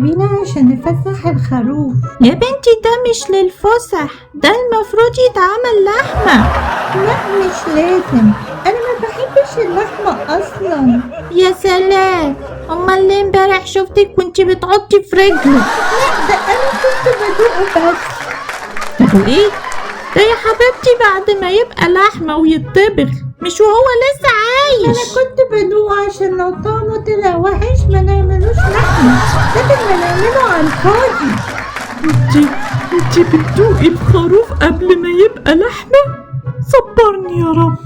بينا عشان نفسح الخروف. يا بنتي ده مش للفسح، ده المفروض يتعمل لحمة. لا مش لازم، انا ما بحبش اللحمة اصلا. يا سلام، امال ليه امبارح شفتك وانتي بتعطي في رجله؟ لا ده انا كنت بدوقه بس. تقول ايه؟ ده يا حبيبتي بعد ما يبقى لحمة ويتطبخ، مش وهو لسه انا عايش. كنت بدوقه عشان لو طعمه طلع وحش ما نعملوش لحمة، لكن ما نعمله على الفاضي. انتي بتدوقي بخروف قبل ما يبقى لحمة؟ صبرني يا رب.